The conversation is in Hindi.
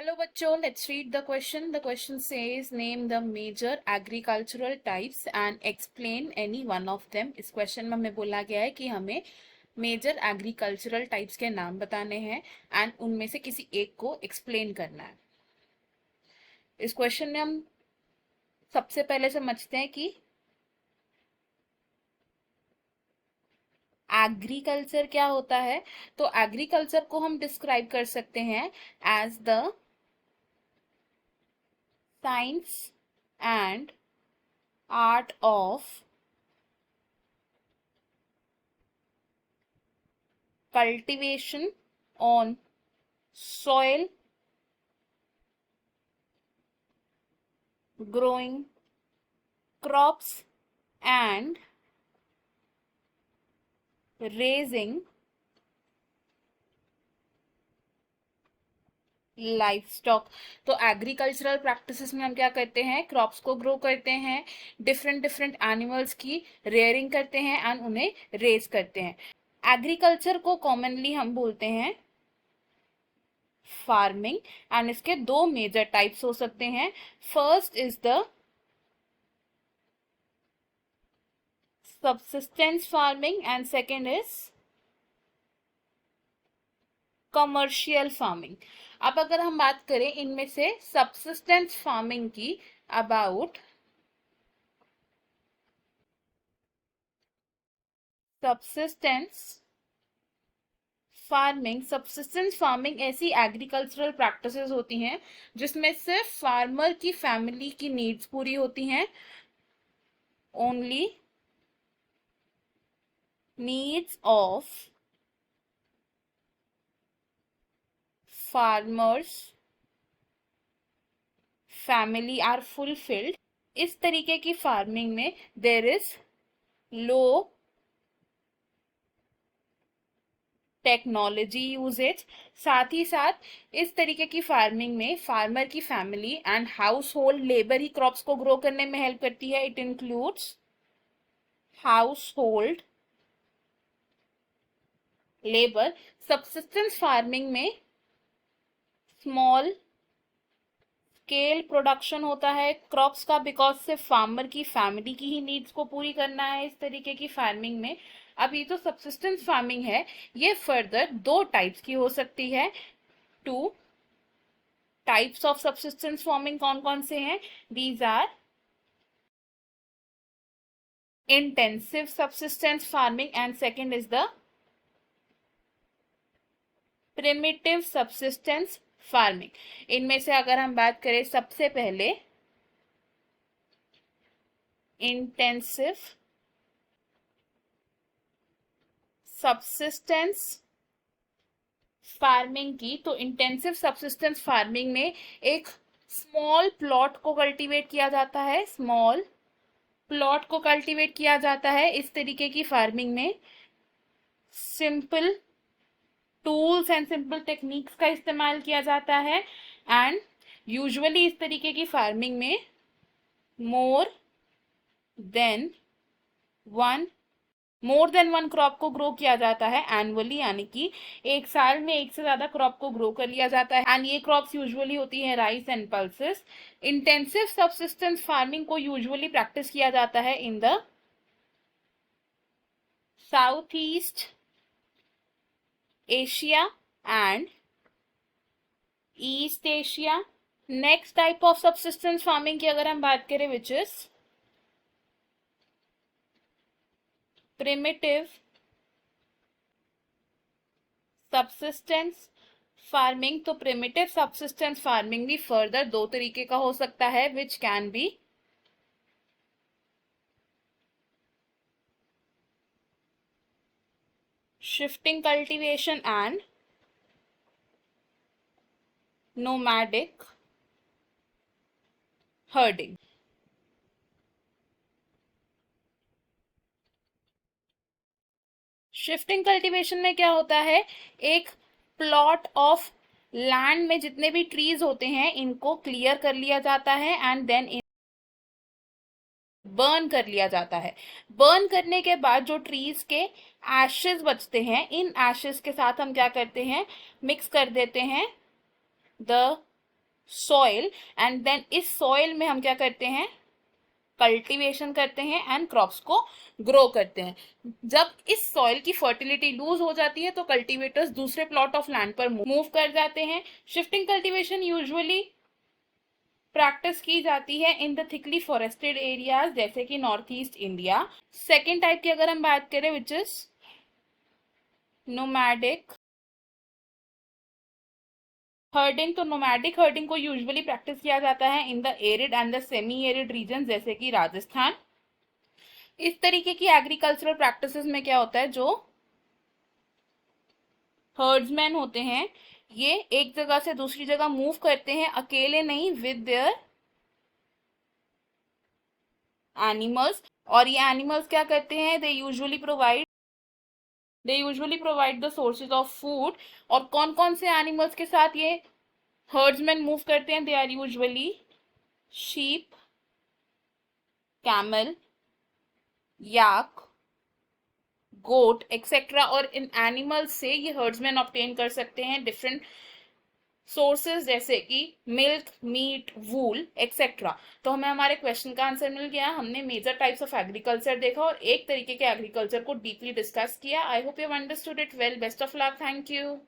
Hello बच्चों, let's read the question. The question says name the major agricultural types and explain any one of them. इस क्वेश्चन में हमें बोला गया है कि हमें मेजर एग्रीकल्चरल टाइप्स के नाम बताने हैं एंड उनमें से किसी एक को एक्सप्लेन करना है। इस क्वेश्चन में हम सबसे पहले समझते हैं कि एग्रीकल्चर क्या होता है। तो एग्रीकल्चर को हम डिस्क्राइब कर सकते हैं as the science and art of cultivation on soil, growing crops and raising livestock. तो एग्रीकल्चरल प्रैक्टिसेस में हम क्या करते हैं, क्रॉप्स को ग्रो करते हैं, डिफरेंट डिफरेंट एनिमल्स की रेयरिंग करते हैं एंड उन्हें रेज करते हैं। एग्रीकल्चर को कॉमनली हम बोलते हैं फार्मिंग एंड इसके दो मेजर टाइप्स हो सकते हैं। First is the subsistence farming and second is commercial farming. अब अगर हम बात करें इनमें से सबसिस्टेंस फार्मिंग की, अबाउट सबसिस्टेंस फार्मिंग ऐसी एग्रीकल्चरल प्रैक्टिसेस होती हैं जिसमें सिर्फ फार्मर की फैमिली की नीड्स पूरी होती हैं, only needs of farmers family are fulfilled. इस तरीके की फार्मिंग में there is low technology usage. साथ ही साथ इस तरीके की फार्मिंग में फार्मर की family and house hold labour he crops को ग्रो करने में हेल्प करती है। It includes house hold labour. Subsistence farming में स्मॉल स्केल प्रोडक्शन होता है क्रॉप्स का, बिकॉज सिर्फ फार्मर की फैमिली की ही नीड्स को पूरी करना है इस तरीके की फार्मिंग में। अब ये तो सबसिस्टेंस फार्मिंग है, ये फर्दर दो टाइप्स की हो सकती है। Two types of subsistence farming कौन कौन से हैं? These are intensive subsistence farming and second is the primitive subsistence farming. इनमें से अगर हम बात करें सबसे पहले इंटेंसिव सबसिस्टेंस फार्मिंग की, तो इंटेंसिव सबसिस्टेंस फार्मिंग में एक स्मॉल प्लॉट को कल्टीवेट किया जाता है, स्मॉल प्लॉट को कल्टीवेट किया जाता है। इस तरीके की फार्मिंग में simple tools and simple techniques का इस्तेमाल किया जाता है एंड यूजुअली इस तरीके की फार्मिंग में मोर देन वन क्रॉप को ग्रो किया जाता है एनुअली, यानी कि एक साल में एक से ज्यादा क्रॉप को ग्रो कर लिया जाता है एंड ये क्रॉप्स यूजुअली होती है rice and pulses. Intensive subsistence farming को यूजुअली प्रैक्टिस किया जाता है in the south east Asia and east Asia. Next type of subsistence farming की अगर हम बात करें, which is primitive subsistence farming. तो प्रिमिटिव सबसिस्टेंस फार्मिंग भी फर्दर दो तरीके का हो सकता है, which can be shifting cultivation and nomadic herding। Shifting cultivation में क्या होता है, एक प्लॉट ऑफ लैंड में जितने भी ट्रीज होते हैं इनको क्लियर कर लिया जाता है एंड देन बर्न कर लिया जाता है। बर्न करने के बाद जो ट्रीज के एशेस बचते हैं, इन एशेस के साथ हम क्या करते हैं, मिक्स कर देते हैं द सॉइल, एंड देन इस सॉइल में हम क्या करते हैं, कल्टीवेशन करते हैं एंड क्रॉप्स को ग्रो करते हैं। जब इस सॉइल की फर्टिलिटी लूज हो जाती है तो कल्टीवेटर्स दूसरे प्लॉट ऑफ लैंड पर मूव कर जाते हैं। शिफ्टिंग कल्टीवेशन यूजुअली प्रैक्टिस की जाती है in the thickly forested areas जैसे कि north east India. Second type की अगर हम बात करें विच इज नोमैडिक हर्डिंग, तो नोमैडिक हर्डिंग को यूजुअली प्रैक्टिस किया जाता है in the arid and the semi arid region जैसे कि राजस्थान। इस तरीके की एग्रीकल्चरल प्रैक्टिसेस में क्या होता है, जो हर्ड्समैन होते हैं ये एक जगह से दूसरी जगह मूव करते हैं, अकेले नहीं, विद देयर एनिमल्स। और ये एनिमल्स क्या करते हैं, they usually provide the sources of food. और कौन कौन से एनिमल्स के साथ ये हर्ड्समैन मूव करते हैं, they are usually sheep, camel, yak, goat etcetera. और इन एनिमल्स से ये हर्ड्समैन ऑब्टेन कर सकते हैं डिफरेंट सोर्सेज जैसे कि मिल्क, मीट, वूल एक्सेट्रा। तो हमें हमारे क्वेश्चन का आंसर मिल गया। हमने मेजर टाइप्स ऑफ एग्रीकल्चर देखा और एक तरीके के एग्रीकल्चर को डीपली डिस्कस किया। I hope you understood it well. Best of luck, thank you.